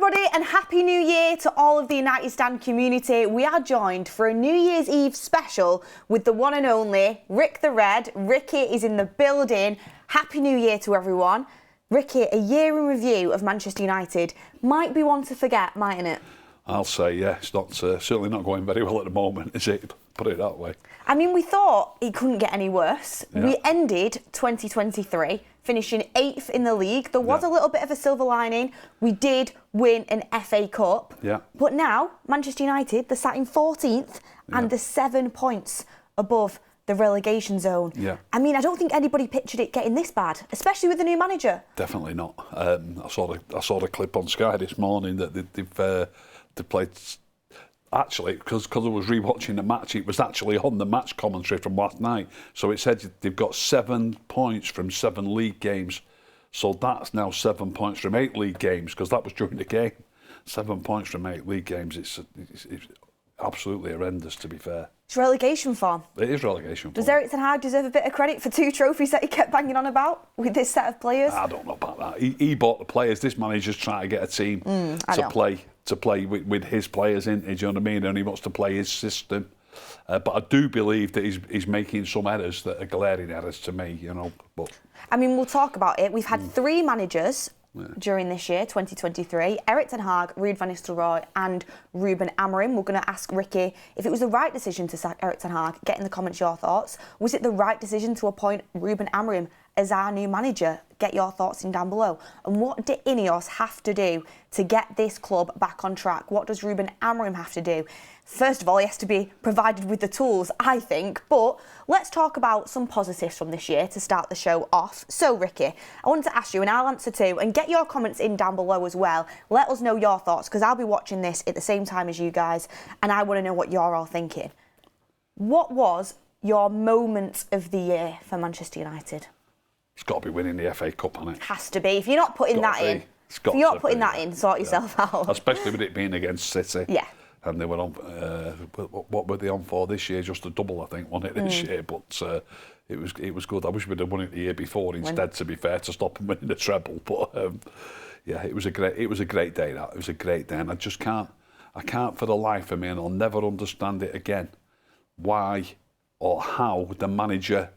everybody, and Happy New Year to all of the United Stand community. We are joined for a New Year's Eve special with the one and only Rick the Red. Ricky is in the building. Happy New Year to everyone. Ricky, a year in review of Manchester United might be one to forget, mightn't it? I'll say, yeah, it's not certainly not going very well at the moment, is it? Put it that way. I mean, we thought it couldn't get any worse. Yeah. We ended 2023 finishing 8th in the league. There was a little bit of a silver lining. We did win an FA Cup. Yeah. But now, Manchester United, they're sat in 14th and they're 7 points above the relegation zone. Yeah. I mean, I don't think anybody pictured it getting this bad, especially with the new manager. Definitely not. I saw the clip on Sky this morning that they've played. Actually, because I was rewatching the match, it was actually on the match commentary from last night. So it said they've got 7 points from 7 league games. So that's now 7 points from 8 league games, because that was during the game. 7 points from 8 league games. It's absolutely horrendous, to be fair. It's relegation form. It is relegation form. Does Erik ten Hag deserve a bit of credit for 2 trophies that he kept banging on about with this set of players? I don't know about that. He bought the players. This manager's trying to get a team to play with his players in. Do you know what I mean? And he wants to play his system. But I do believe that he's making some errors that are glaring errors to me. You know, but I mean, we'll talk about it. We've had 3 managers during this year, 2023. Erik ten Hag, Ruud van Nistelrooy and Ruben Amorim. We're going to ask Ricky if it was the right decision to sack Erik ten Hag. Get in the comments your thoughts. Was it the right decision to appoint Ruben Amorim as our new manager? Get your thoughts in down below. And what do INEOS have to do to get this club back on track? What does Ruben Amorim have to do? First of all, he has to be provided with the tools, I think. But let's talk about some positives from this year to start the show off. So, Ricky, I wanted to ask you, and I'll answer too, and get your comments in down below as well. Let us know your thoughts, because I'll be watching this at the same time as you guys, and I want to know what you're all thinking. What was your moment of the year for Manchester United? it's got to be winning the FA Cup, hasn't it? Has to be. If you're not putting that in, sort yourself out. Especially with it being against City. Yeah. And they were on, what were they on for this year? Just a double, I think, wasn't it, this year? But it was good. I wish we'd have won it the year before instead, to be fair, to stop them winning the treble. But yeah, it was a great day. That it was a great day, and I can't for the life of me, and I'll never understand it again, why or how the manager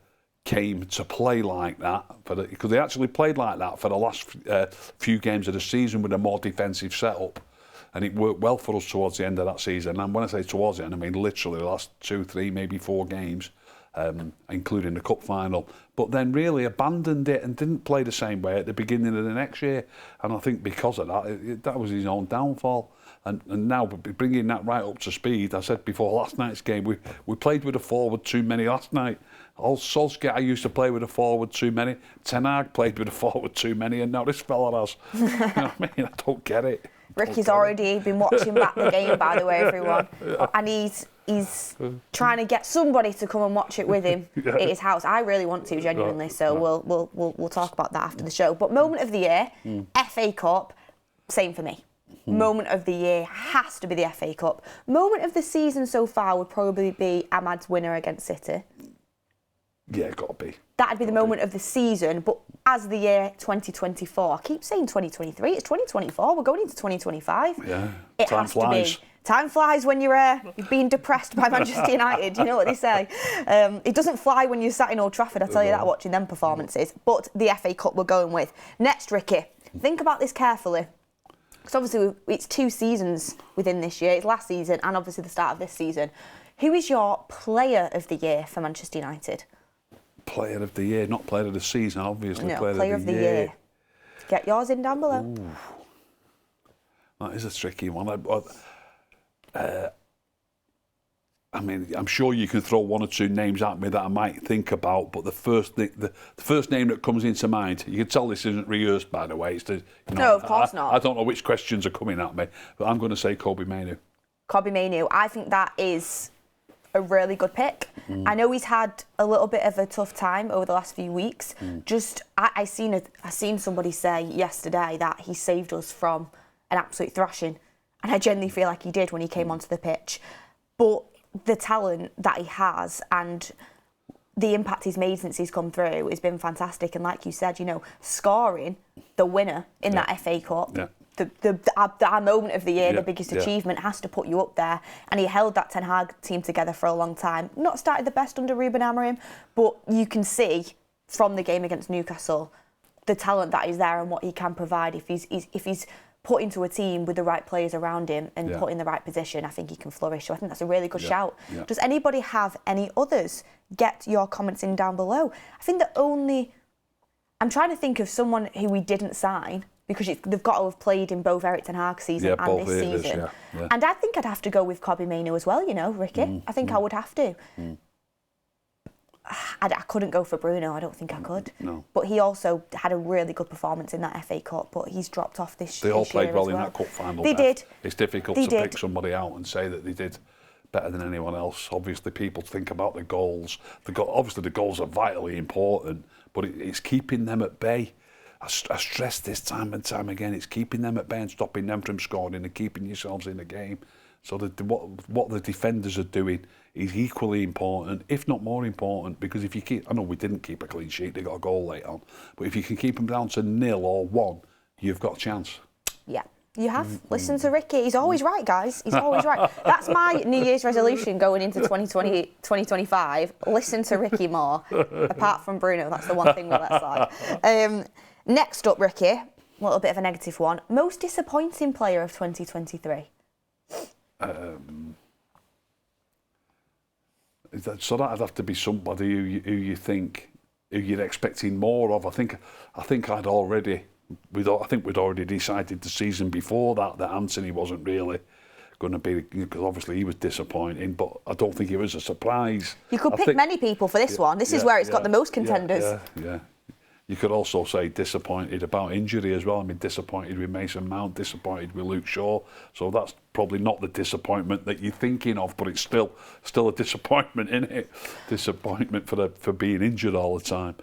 came to play like that, because they actually played like that for the last few games of the season with a more defensive setup, and it worked well for us towards the end of that season. And when I say towards the end, I mean literally the last 2, 3, maybe 4 games, including the cup final, but then really abandoned it and didn't play the same way at the beginning of the next year. And I think because of that, that was his own downfall. And now bringing that right up to speed, I said before last night's game, we played with a forward too many last night. Solskjaer used to play with a forward too many. Ten Hag played with a forward too many, and now this fella has. You know what I mean? I don't get it. Ricky's already been watching back the game, by the way, everyone. And he's trying to get somebody to come and watch it with him at his house. I really want to, genuinely. So we'll talk about that after the show. But moment of the year, FA Cup, same for me. Moment of the year has to be the FA Cup. Moment of the season so far would probably be Ahmad's winner against City. Yeah, got to be. That'd be the moment of the season, but as the year 2024, I keep saying 2023, it's 2024, we're going into 2025. Yeah, time flies. Time flies when you're being depressed by Manchester United, you know what they say. It doesn't fly when you're sat in Old Trafford, I'll tell you that, watching them performances. But the FA Cup we're going with. Next, Ricky, think about this carefully. Because obviously it's 2 seasons within this year, it's last season and obviously the start of this season. Who is your player of the year for Manchester United? Player of the year, not player of the season, obviously. No, player of the year. Get yours in down below. Ooh. That is a tricky one. I mean, I'm sure you can throw 1 or 2 names at me that I might think about, but the first name that comes into mind, you can tell this isn't rehearsed, by the way. No, of course not. I don't know which questions are coming at me, but I'm going to say Kobbie Mainoo. Kobbie Mainoo. I think that is a really good pick. I know he's had a little bit of a tough time over the last few weeks. I seen somebody say yesterday that he saved us from an absolute thrashing, and I genuinely feel like he did when he came onto the pitch. But the talent that he has and the impact he's made since he's come through has been fantastic. And like you said, you know, scoring the winner in that FA Cup, our moment of the year, the biggest achievement, has to put you up there. And he held that Ten Hag team together for a long time. Not started the best under Ruben Amorim, but you can see from the game against Newcastle the talent that is there and what he can provide if he's put into a team with the right players around him and put in the right position. I think he can flourish. So I think that's a really good shout. Yeah. Does anybody have any others? Get your comments in down below. I think I'm trying to think of someone who we didn't sign, because they've got to have played in both Eric Ten Hag season and this season. Yeah. And I think I'd have to go with Kobbie Mainoo as well, Ricky. I think I would have to. I couldn't go for Bruno, I don't think I could. No. But he also had a really good performance in that FA Cup, but he's dropped off this year. They all played well in that cup final. They did. It's difficult to pick somebody out and say that they did better than anyone else. Obviously, people think about the goals. Obviously, the goals are vitally important, but it's keeping them at bay. I stress this time and time again, it's keeping them at bay and stopping them from scoring and keeping yourselves in the game. So what the defenders are doing is equally important, if not more important, because if you I know we didn't keep a clean sheet, they got a goal late on, but if you can keep them down to 0 or 1, you've got a chance. Yeah. You have. Listen to Ricky. He's always right, guys. He's always right. That's my New Year's resolution going into 2025. Listen to Ricky more. Apart from Bruno, that's the one thing we let slide. Next up, Ricky, a little bit of a negative one. Most disappointing player of 2023? So that'd have to be somebody who you think, who you're expecting more of. I think we'd already decided the season before that Anthony wasn't really going to be, because obviously he was disappointing, but I don't think it was a surprise. You could pick many people for this one. This is where it's got the most contenders. Yeah. You could also say disappointed about injury as well. I mean, disappointed with Mason Mount, disappointed with Luke Shaw. So that's probably not the disappointment that you're thinking of, but it's still a disappointment, isn't it? Disappointment for being injured all the time.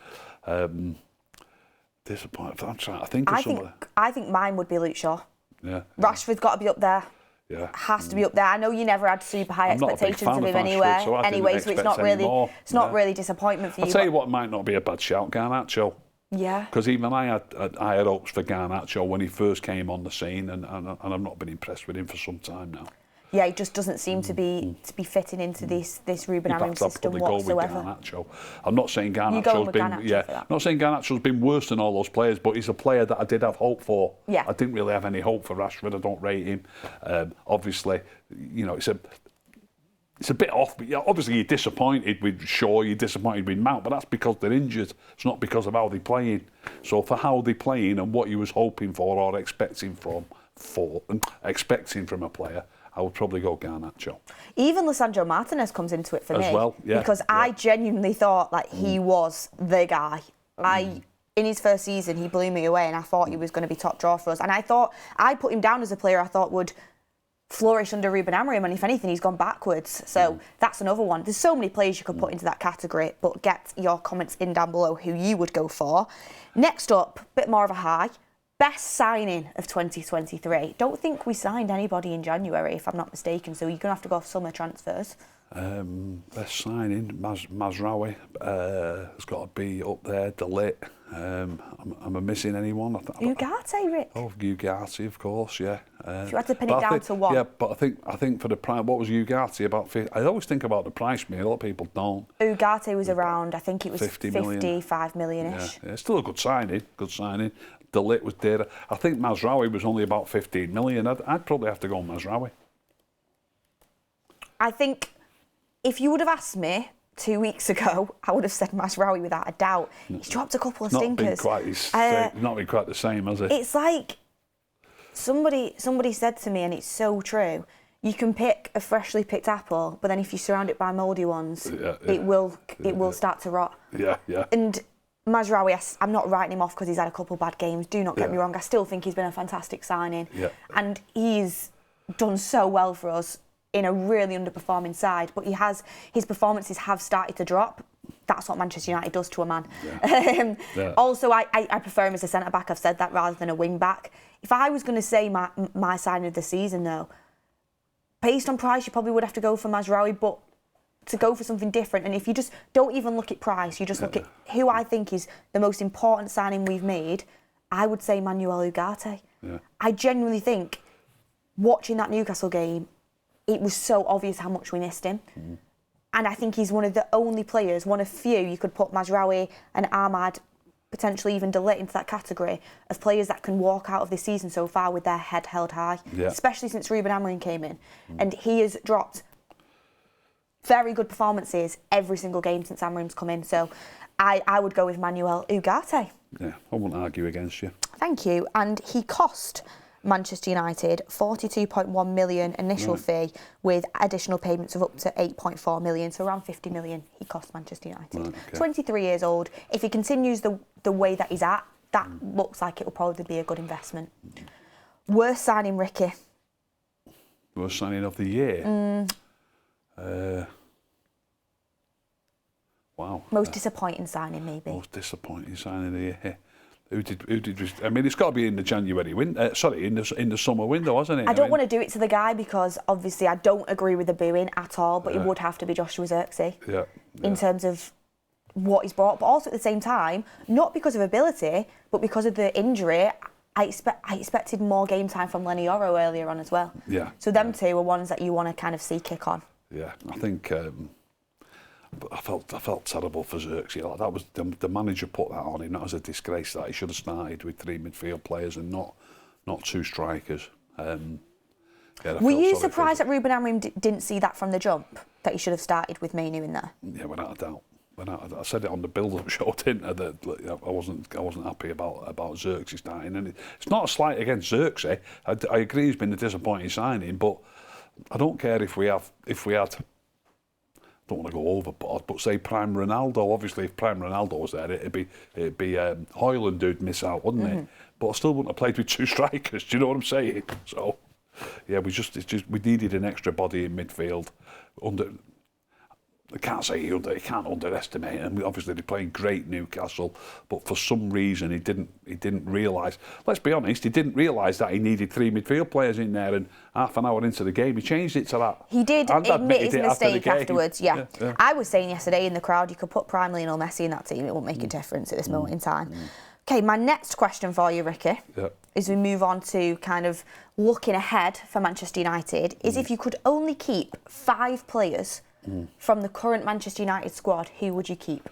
Disappointed. I'm trying to think of somebody. I think mine would be Luke Shaw. Yeah. Rashford's got to be up there. Yeah. Has to be up there. I know you never had super high expectations of him anyway. So it's not really disappointment for you. I'll tell you what might not be a bad shout, Garnacho. Yeah. Because even I had hopes for Garnacho when he first came on the scene, and I've not been impressed with him for some time now. Yeah, he just doesn't seem to be fitting into this Ruben Amorim system whatsoever. I'm not saying Garnacho's been worse than all those players, but he's a player that I did have hope for. Yeah. I didn't really have any hope for Rashford. I don't rate him. Obviously, it's a bit off. But obviously, you're disappointed with Shaw, you're disappointed with Mount, but that's because they're injured. It's not because of how they're playing. So for how they're playing and what you was hoping for or expecting from a player, I would probably go Garnacho. Even Lisandro Martinez comes into it for me. As well, yeah. Because I genuinely thought he was the guy. In his first season, he blew me away, and I thought he was going to be top draw for us. And I put him down as a player I thought would flourish under Ruben Amorim, and if anything, he's gone backwards. So that's another one. There's so many players you could put into that category, but get your comments in down below who you would go for. Next up, a bit more of a high. Best signing of 2023. Don't think we signed anybody in January, if I'm not mistaken, so you're going to have to go off summer transfers. Best signing, Mazraoui has got to be up there. De Ligt. Am I missing anyone? Ugarte, Rick. Oh, Ugarte, of course, yeah. If you had to pin it down to one. Yeah, but I think for the price, what was Ugarte about? I always think about the price. A lot of people don't. Ugarte was around, I think it was 55 million-ish. Yeah, still a good signing. De Ligt was dearer. I think Mazraoui was only about 15 million. I'd probably have to go on Mazraoui. I think if you would have asked me 2 weeks ago, I would have said Mazraoui without a doubt. He's dropped a couple of stinkers. Not been quite the same, has it? It's like somebody said to me, and it's so true. You can pick a freshly picked apple, but then if you surround it by mouldy ones, it will start to rot. Yeah. And Mazraoui, I'm not writing him off because he's had a couple of bad games. Do not get me wrong. I still think he's been a fantastic signing. Yeah. And he's done so well for us in a really underperforming side, but his performances have started to drop. That's what Manchester United does to a man. Yeah. Also, I prefer him as a centre-back. I've said that, rather than a wing-back. If I was going to say my signing of the season, though, based on price, you probably would have to go for Mazraoui, but to go for something different, and if you just don't even look at price, you just look at who I think is the most important signing we've made, I would say Manuel Ugarte. I genuinely think, watching that Newcastle game, it was so obvious how much we missed him. And I think he's one of the only players, one of few, you could put Mazraoui and Ahmad, potentially even De Ligt into that category, of players that can walk out of this season so far with their head held high, especially since Ruben Amorim came in. And he has dropped very good performances every single game since Amorim's come in. So I would go with Manuel Ugarte. Yeah, I won't argue against you. Thank you. And he cost Manchester United 42.1 million initial fee with additional payments of up to 8.4 million, so around 50 million he cost Manchester United. 23 years old. If he continues the way that he's at, that looks like it will probably be a good investment. Worst signing, Ricky? Worst signing of the year? Wow. Most disappointing signing, maybe? Most disappointing signing of the year. Who did? I mean, it's got to be in the January window. In the summer window, wasn't it? I don't want to do it to the guy because obviously I don't agree with the booing at all. But it would have to be Joshua Zirkzee. In terms of what he's brought, but also at the same time, not because of ability, but because of the injury. I expected more game time from Lenny Yoro earlier on as well. So them two are ones that you want to kind of see kick on. Yeah, I think. I felt terrible for Zirkzee. Like, that was the manager put that on him, not as a disgrace. That he should have started with 3 midfield players and not 2 strikers. Were you surprised that Ruben Amorim didn't see that from the jump, that he should have started with Mainu in there? Yeah, without a doubt. I said it on the build-up show, didn't I? That I wasn't happy about Zirkzee starting, and it's not a slight against Zirkzee. I agree he's been a disappointing signing, but I don't care if we had. Don't want to go overboard, but say Prime Ronaldo. Obviously, if Prime Ronaldo was there, it'd be Højlund who'd miss out, wouldn't it? But I still wouldn't have played with 2 strikers. Do you know what I'm saying? So, yeah, we needed an extra body in midfield. I can't say you can't underestimate him. Obviously, they're playing great Newcastle, but for some reason he didn't realise. Let's be honest, he didn't realise that he needed 3 midfield players in there. And half an hour into the game, he changed it to that. He did admit his mistake afterwards. Yeah. I was saying yesterday in the crowd, you could put Prime Lionel Messi in that team; it won't make a difference at this moment in time. Okay, my next question for you, Ricky, as we move on to kind of looking ahead for Manchester United, is if you could only keep 5 players from the current Manchester United squad, who would you keep?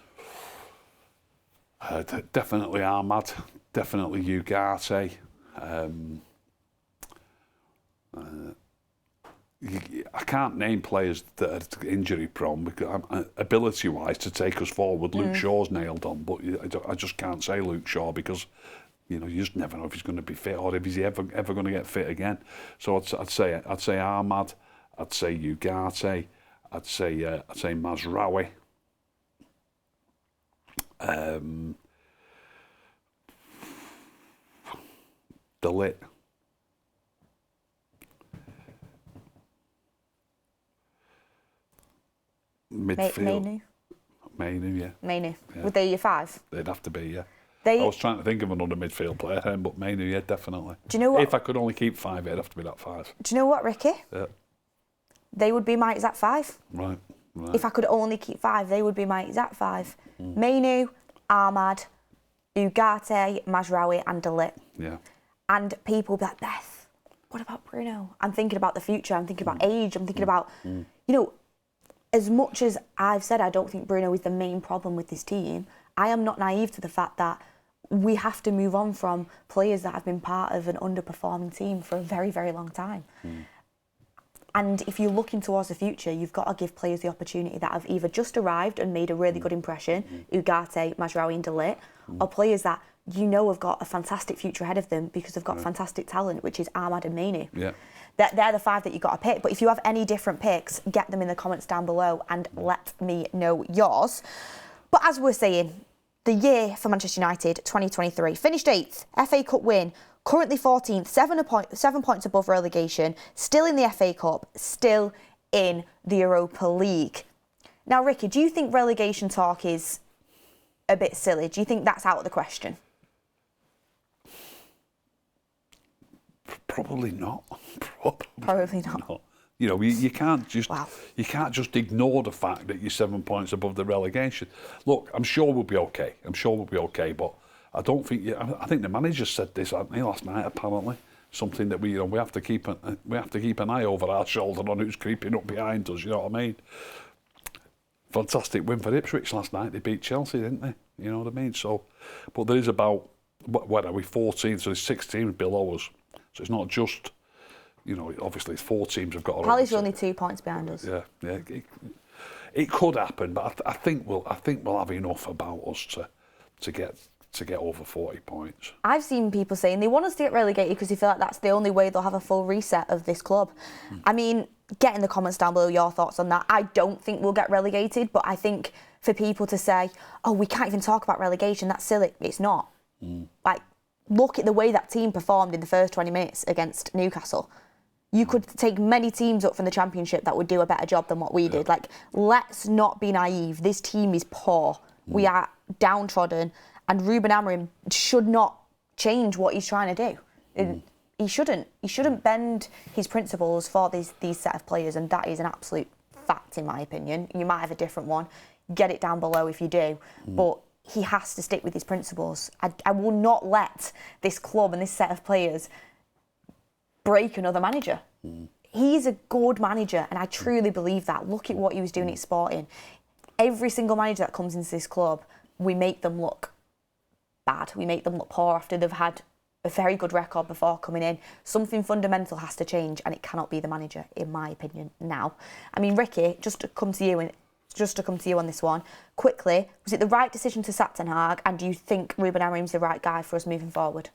Definitely Ahmad, definitely Ugarte. I can't name players that are injury prone because ability-wise to take us forward. Luke Shaw's nailed on, but I just can't say Luke Shaw because you just never know if he's going to be fit or if he's ever going to get fit again. So I'd say Ahmad, I'd say Ugarte. I'd say Mazraoui. De Ligt. Midfield. Mainu, yeah. Mainu. Would they your 5? They'd have to be, yeah. I was trying to think of another midfield player, but Mainu, yeah, definitely. Do you know what? If I could only keep 5, it'd have to be that 5. Do you know what, Ricky? Yeah. They would be my exact 5. Right. If I could only keep 5, they would be my exact 5. Mainu, Ahmad, Ugarte, Mazraoui and De Ligt. Yeah. And people will be like, Beth, what about Bruno? I'm thinking about the future. I'm thinking about age. I'm thinking about, as much as I've said I don't think Bruno is the main problem with this team, I am not naive to the fact that we have to move on from players that have been part of an underperforming team for a very, very long time. And if you're looking towards the future, you've got to give players the opportunity that have either just arrived and made a really good impression, Ugarte, Mazraoui and De Ligt, or players that have got a fantastic future ahead of them because they've got fantastic talent, which is Ahmad and Mainu. Yeah. They're the 5 that you've got to pick. But if you have any different picks, get them in the comments down below and let me know yours. But as we're saying, the year for Manchester United, 2023, finished 8th, FA Cup win, currently 14th, 7 points above relegation, still in the FA Cup, still in the Europa League. Now, Ricky, do you think relegation talk is a bit silly? Do you think that's out of the question? Probably not. Probably not. You can't just ignore the fact that you're 7 points above the relegation. Look, I'm sure we'll be okay. But I don't think. I think the manager said this, hadn't he, last night? Apparently, something that we have to keep an eye over our shoulder on who's creeping up behind us. You know what I mean? Fantastic win for Ipswich last night. They beat Chelsea, didn't they? You know what I mean? So, but there is about, what are we, 14? So there's 6 teams below us. So it's not just, obviously it's 4 teams have got. Palace are only 2 points behind us. Yeah. It could happen, but I think we'll have enough about us to get over 40 points. I've seen people saying they want us to get relegated because they feel like that's the only way they'll have a full reset of this club. I mean, get in the comments down below your thoughts on that. I don't think we'll get relegated, but I think for people to say, oh, we can't even talk about relegation, that's silly. It's not. Like, look at the way that team performed in the first 20 minutes against Newcastle. You could take many teams up from the Championship that would do a better job than what we did. Like, let's not be naive. This team is poor. We are downtrodden. And Ruben Amorim should not change what he's trying to do. He shouldn't. He shouldn't bend his principles for these set of players, and that is an absolute fact, in my opinion. You might have a different one. Get it down below if you do. But he has to stick with his principles. I will not let this club and this set of players break another manager. He's a good manager, and I truly believe that. Look at what he was doing at Sporting. Every single manager that comes into this club, we make them look bad. We make them look poor after they've had a very good record before coming in. Something fundamental has to change, and it cannot be the manager, in my opinion, now. I mean, Ricky, just to come to you on this one, quickly, was it the right decision to sack Ten Hag, and do you think Ruben Amorim's the right guy for us moving forward?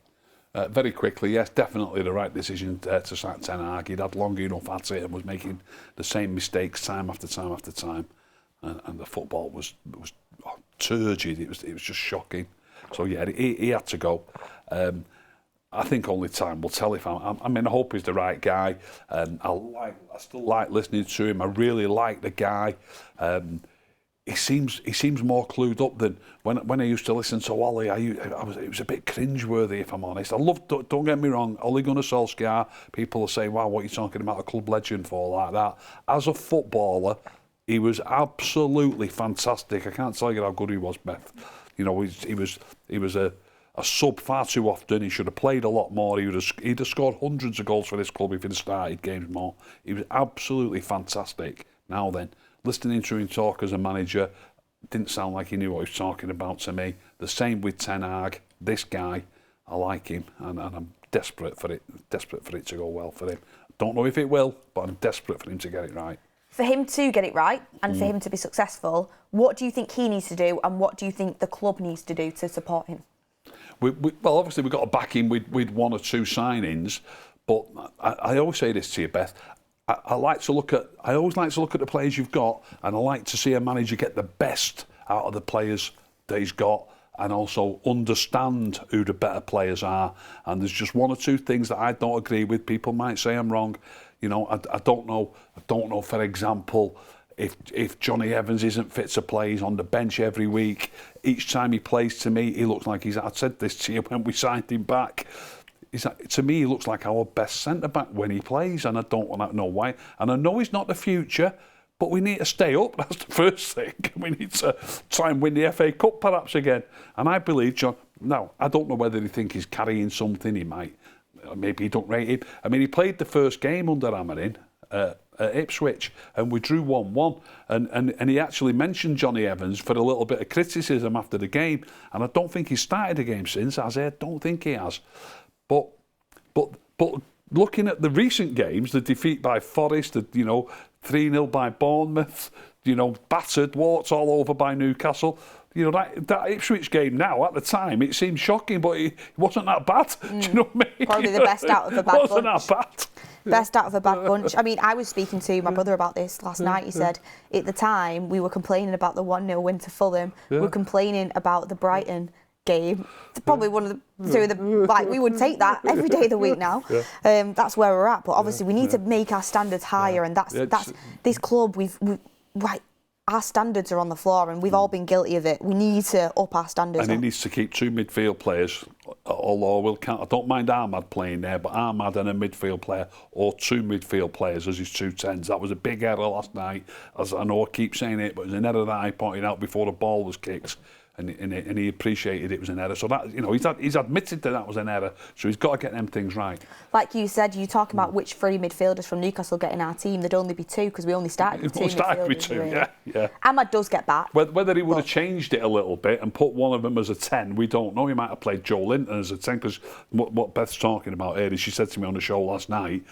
Very quickly, yes, definitely the right decision to sack Ten Hag. He'd had long enough at it and was making the same mistakes time after time after time, and the football was turgid. It was just shocking. So yeah, he had to go. I think only time will tell if I hope he's the right guy. I still like listening to him. I really like the guy. He seems more clued up than when I used to listen to Ollie. It was a bit cringeworthy, if I'm honest. Don't get me wrong, Ole Gunnar Solskjaer, people are saying, wow, what are you talking about a club legend for like that? As a footballer, he was absolutely fantastic. I can't tell you how good he was, Beth. He was a sub far too often. He should have played a lot more. He'd have scored hundreds of goals for this club if he'd started games more. He was absolutely fantastic. Now then, listening to him talk as a manager, didn't sound like he knew what he was talking about to me. The same with Ten Hag. This guy, I like him, and I'm desperate for it to go well for him. Don't know if it will, but I'm desperate for him to get it right. For him to get it right and for him to be successful, what do you think he needs to do, and what do you think the club needs to do to support him? Well, obviously we've got to back him with 1 or 2 signings, but I always say this to you, Beth. I always like to look at the players you've got, and I like to see a manager get the best out of the players that he's got, and also understand who the better players are. And there's just 1 or 2 things that I don't agree with. People might say I'm wrong. I don't know. For example, if Johnny Evans isn't fit to play, he's on the bench every week. Each time he plays, to me, he looks like I said this to you when we signed him back. To me, he looks like our best centre-back when he plays, and I don't know why. And I know he's not the future, but we need to stay up. That's the first thing. We need to try and win the FA Cup perhaps again. And I believe John... Now, I don't know whether he thinks he's carrying something. He might. Maybe he don't rate him. I mean, he played the first game under Amorim at Ipswich, and we drew 1-1. And he actually mentioned Johnny Evans for a little bit of criticism after the game. And I don't think he's started the game since, has he? I don't think he has. But looking at the recent games, the defeat by Forest, 3-0 by Bournemouth, battered, warts all over by Newcastle. That Ipswich game now, at the time, it seemed shocking, but it wasn't that bad. Do you know what I mean? Probably the best out of the bad bunch. It wasn't that bad. Best out of a bad bunch. I mean, I was speaking to my brother about this last night. He said, at the time, we were complaining about the 1-0 win to Fulham. We were complaining about the Brighton game. It's probably one of the 2 of the... we would take that every day of the week now. That's where we're at. But obviously, we need to make our standards higher, and that's this club. Our standards are on the floor, and we've all been guilty of it. We need to up our standards. And he needs to keep 2 midfield players, although I don't mind Ahmad playing there, but Ahmad and a midfield player, or 2 midfield players as his 2 10s. That was a big error last night. As I know I keep saying it, but it was an error that I pointed out before the ball was kicked. and he appreciated it was an error. So that, you know, he's admitted that was an error. So he's got to get them things right. Like you said, you talk about which 3 midfielders from Newcastle get in our team. There'd only be 2 because we only started with 2 midfielders. Really. Yeah. Ahmad does get back. Whether he would have changed it a little bit and put one of them as a 10, we don't know. He might have played Joe Linton as a 10, because what Beth's talking about here is, she said to me on the show last night,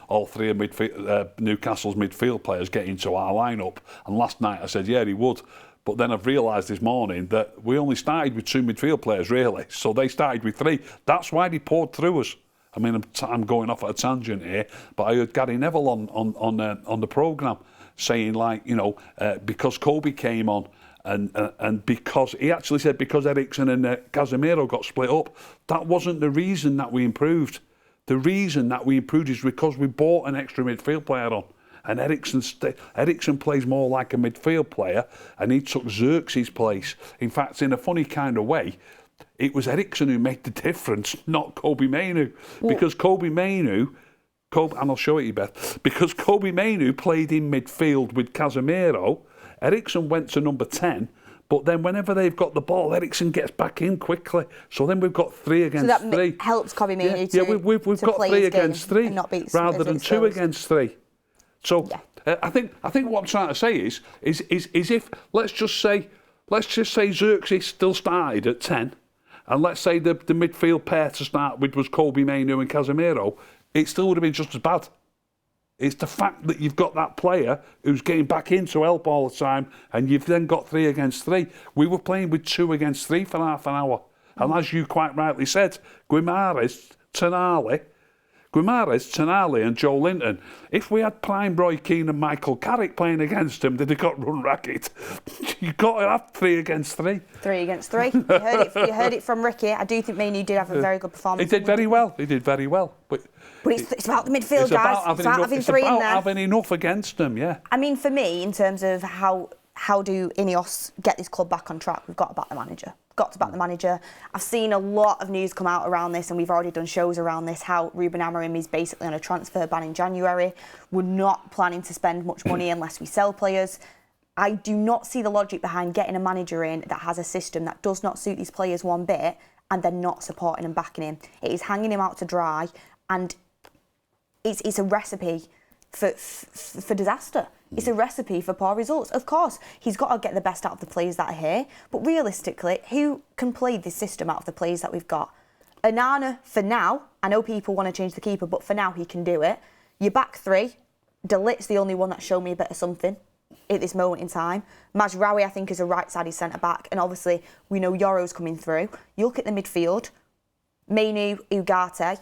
all 3 of Newcastle's midfield players get into our lineup. And last night I said, yeah, he would. But then I've realised this morning that we only started with 2 midfield players, really. So they started with 3. That's why they poured through us. I mean, I'm going off at a tangent here, but I heard Gary Neville on the programme saying, like, you know, because Kobe came on, and because he actually said because Eriksen and Casemiro got split up, that wasn't the reason that we improved. The reason that we improved is because we bought an extra midfield player on. And Eriksen plays more like a midfield player, and he took Xerxes' place. In fact, in a funny kind of way, it was Eriksen who made the difference, not Kobe Mainoo. Because Kobe Mainoo, and I'll show it you, Beth, because Kobe Mainoo played in midfield with Casemiro, Eriksen went to number 10, but then whenever they've got the ball, Eriksen gets back in quickly. So then we've got 3 against 3. So that helps Kobe Mainoo we've got 3 against 3 rather than 2 against 3. So I think what I'm trying to say is if let's just say Xerxes still started at 10, and let's say the midfield pair to start with was Kobe Mainoo and Casemiro, it still would have been just as bad. It's the fact that you've got that player who's getting back in to help all the time, and you've then got 3 against 3. We were playing with 2 against 3 for half an hour, and as you quite rightly said, Guimaraes, Tonali and Joe Linton. If we had Prime Roy Keane and Michael Carrick playing against him, they'd have got run ragged. You've got to have 3 against 3. 3 against 3. You heard it from Ricky. I do think Mainoo did have a very good performance. He did very well. But it's about the midfield, guys. It's about having 3 in there. Having enough against them, yeah. I mean, for me, in terms of how do INEOS get this club back on track, we've got to back the manager. I've seen a lot of news come out around this, and we've already done shows around this, how Ruben Amorim is basically on a transfer ban in January. We're not planning to spend much money unless we sell players. I do not see the logic behind getting a manager in that has a system that does not suit these players one bit and then not supporting and backing him. It is hanging him out to dry, and it's a recipe for disaster. It's a recipe for poor results. Of course, he's got to get the best out of the players that are here, but realistically, who can play this system out of the players that we've got? Onana, for now, I know people want to change the keeper, but for now he can do it. Your back 3, De Ligt's the only one that's shown me a bit of something at this moment in time. Managerial, I think, is a right-sided centre-back, and obviously we know Yoro's coming through. You look at the midfield, Mainoo, Ugarte,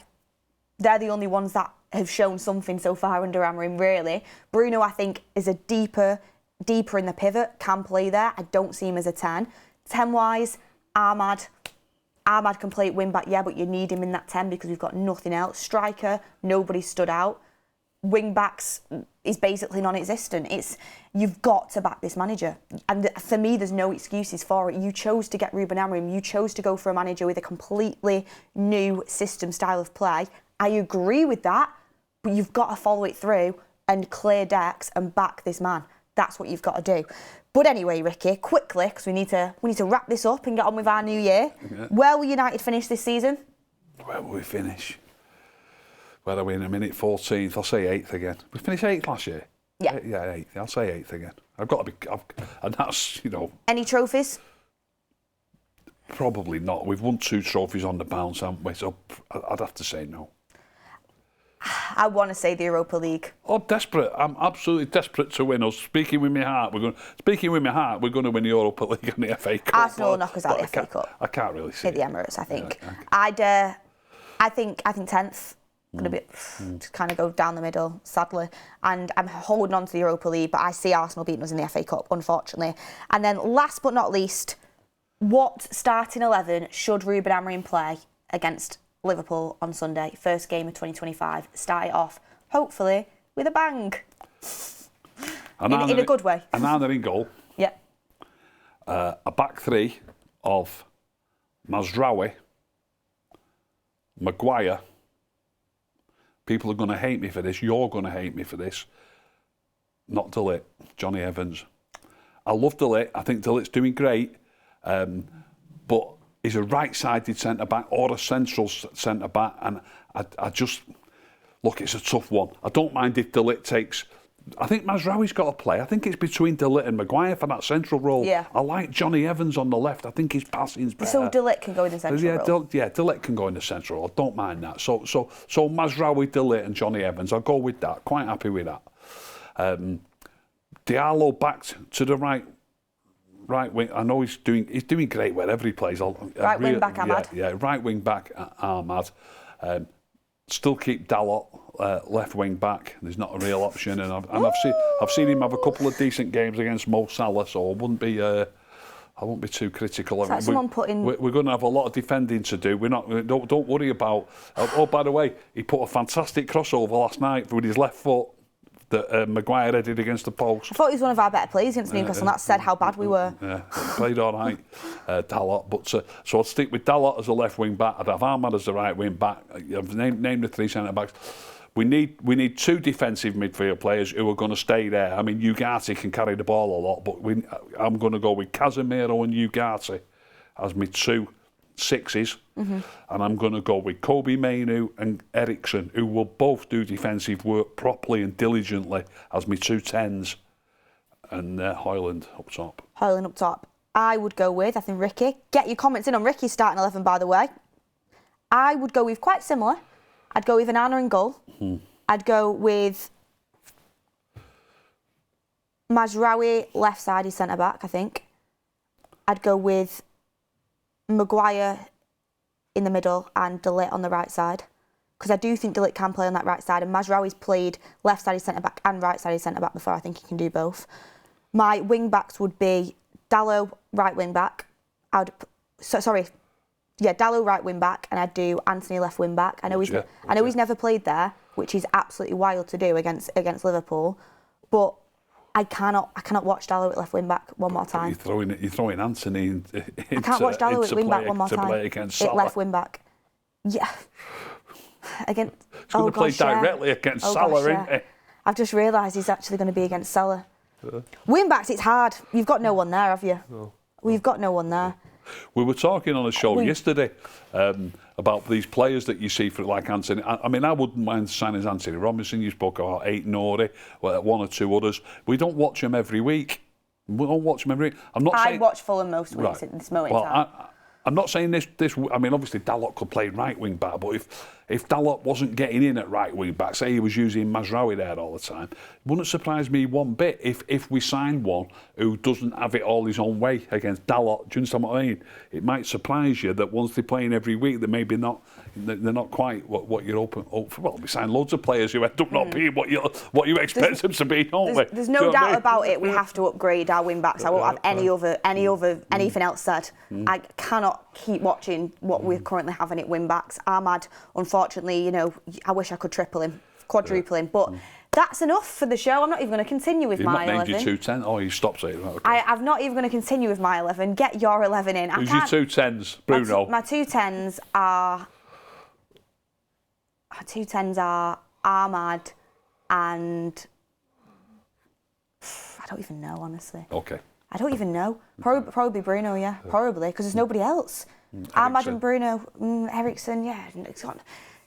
they're the only ones that have shown something so far under Amorim, really. Bruno, I think, is a deeper in the pivot, can play there. I don't see him as a 10. 10-wise, Ahmad can play at wing-back, yeah, but you need him in that 10 because we've got nothing else. Striker, nobody stood out. Wing-backs is basically non-existent. You've got to back this manager. And for me, there's no excuses for it. You chose to get Ruben Amorim. You chose to go for a manager with a completely new system, style of play. I agree with that, but you've got to follow it through and clear decks and back this man. That's what you've got to do. But anyway, Ricky, quickly, because we need to wrap this up and get on with our new year. Yeah. Where will United finish this season? Where will we finish? Where are we in a minute? 14th. I'll say 8th again. We finished 8th last year. Yeah. Yeah, 8th. I'll say 8th again. I've got to be, and that's, you know. Any trophies? Probably not. We've won 2 trophies on the bounce, haven't we? So I'd have to say no. I want to say the Europa League. Oh, desperate! I'm absolutely desperate to win. Us speaking with my heart, we're going to win the Europa League and the FA Cup. Arsenal will knock us out the FA Cup. I can't really see at the Emirates. I think. Yeah, I think 10th. Going to be just kind of go down the middle, sadly. And I'm holding on to the Europa League, but I see Arsenal beating us in the FA Cup, unfortunately. And then, last but not least, what starting 11 should Ruben Amorim play against Liverpool on Sunday, first game of 2025? Start it off, hopefully, with a bang. In a good way. Onana in goal. Yeah. A back 3 of Mazraoui, Maguire. People are going to hate me for this. You're going to hate me for this. Not De Ligt, Johnny Evans. I love De Ligt. I think De Ligt's doing great. but he's a right-sided centre-back or a central centre-back, and I just... Look, it's a tough one. I don't mind if De Ligt takes... I think Mazraoui's got to play. I think it's between De Ligt and Maguire for that central role. Yeah. I like Johnny Evans on the left. I think his passing's better. So De Ligt can go in the central role? De Ligt can go in the central role. I don't mind that. So Mazraoui, De Ligt and Johnny Evans, I'll go with that. Quite happy with that. Diallo back to the right wing. I know he's doing great wherever he plays. Right wing back Ahmad. Yeah, right wing back Ahmad. Still keep Dalot left wing back. There's not a real option, and I've seen him have a couple of decent games against Mo Salah, so I won't be too critical. It's like someone putting... We're going to have a lot of defending to do. Don't worry about. Oh, by the way, he put a fantastic crossover last night with his left foot that Maguire headed against the post. I thought he was one of our better players against Newcastle, and that said how bad we were. Yeah, played all right, Dalot. But so I'd stick with Dalot as a left wing back. I'd have Ahmad as the right wing back. I've named the three centre backs. We need two defensive midfield players who are going to stay there. I mean, Ugarte can carry the ball a lot, but I'm going to go with Casemiro and Ugarte as my two sixes, and I'm going to go with Kobe Mainoo and Eriksen, who will both do defensive work properly and diligently as my two tens, and Højlund up top. Højlund up top. I would go with, I think, Ricky. Get your comments in on Ricky's starting 11, by the way. I would go with quite similar. I'd go with Onana in goal. I'd go with Mazraoui, left-sided centre-back, I think. I'd go with Maguire in the middle and De Ligt on the right side, because I do think De Ligt can play on that right side, and Mazraoui's played left-sided centre-back and right-sided centre-back before. I think he can do both. My wing-backs would be Dalot, right wing-back. Dalot, right wing-back, and I'd do Anthony, left wing-back. I know he's never played there, which is absolutely wild to do against Liverpool, but I cannot watch Dalot at left wing back one more time. You're throwing Anthony into I can't watch Dalot at wing back one more time. At left wing back. Yeah. Against. He's going to play directly against Salah, isn't he? I've just realised he's actually going to be against Salah. Wing backs, it's hard. You've got no one there, have you? No. We've got no one there. We were talking on a show yesterday about these players that you see for like Anthony. I mean, I wouldn't mind signing Anthony Robinson. You spoke about Aït-Nouri, one or two others. We don't watch them every week. We don't watch them every week. I watch Fulham most weeks at this moment in time. I'm not saying this. I mean, obviously Dalot could play right wing back, but if Dalot wasn't getting in at right wing back, say he was using Mazraoui there all the time, it wouldn't surprise me one bit if we signed one who doesn't have it all his own way against Dalot. Do you understand what I mean? It might surprise you that once they're playing every week, they're not quite what you're hoping for. Well, we signed loads of players who end up not being what you expect them to be, don't we? There's no doubt about it. We have to upgrade our wing backs. I won't have anything else said. I cannot keep watching what we're currently having at wing backs. Ahmad, unfortunately, I wish I could triple him, quadruple him, but that's enough for the show. I'm not even going to continue with my 11. You've not named your 2-10? Oh, you stopped saying that. Okay. I'm not even going to continue with my 11. Get your 11 in. Who's your 2 10s, Bruno? My 2 10s are... Our 2 10s are Ahmad and... I don't even know, honestly. Okay. I don't even know. Probably Bruno, yeah. Probably, because there's nobody else. Ahmad and Bruno, Eriksen, yeah. It's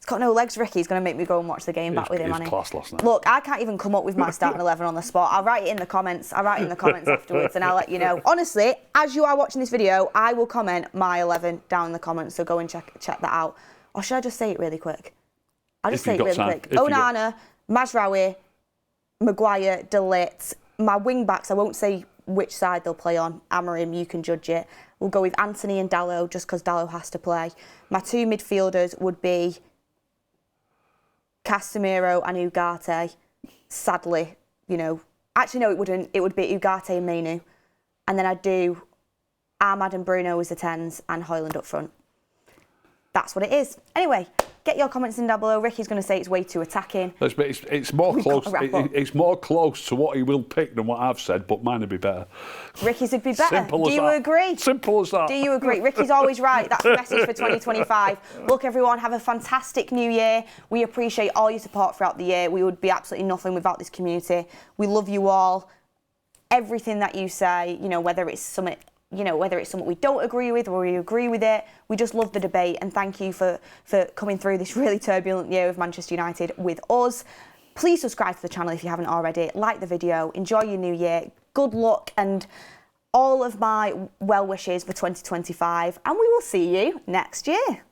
got no legs, Ricky. He's going to make me go and watch the game back with him, It was class last night. Look, I can't even come up with my starting 11 on the spot. I'll write it in the comments. Afterwards, and I'll let you know. Honestly, as you are watching this video, I will comment my 11 down in the comments, so go and check that out. Or should I just say it really quick? I'll just say it really quick. Onana, Mazraoui, Maguire, De Ligt. My wing-backs, I won't say which side they'll play on. Amorim, you can judge it. We'll go with Anthony and Dalot, just because Dalot has to play. My 2 midfielders would be Casemiro and Ugarte. Sadly, actually no, it wouldn't. It would be Ugarte and Mainoo. And then I'd do Ahmad and Bruno as the 10s and Højlund up front. That's what it is. Anyway, get your comments in down below. Ricky's going to say it's way too attacking. It's more close. It's more close to what he will pick than what I've said, but mine would be better. Ricky's would be better. Simple as Do you agree? Simple as that. Do you agree? Ricky's always right. That's the message for 2025. Look, everyone, have a fantastic new year. We appreciate all your support throughout the year. We would be absolutely nothing without this community. We love you all. Everything that you say, whether it's something you know, whether it's something we don't agree with or we agree with it. We just love the debate, and thank you for coming through this really turbulent year of Manchester United with us. Please subscribe to the channel if you haven't already. Like the video. Enjoy your new year. Good luck and all of my well wishes for 2025, and we will see you next year.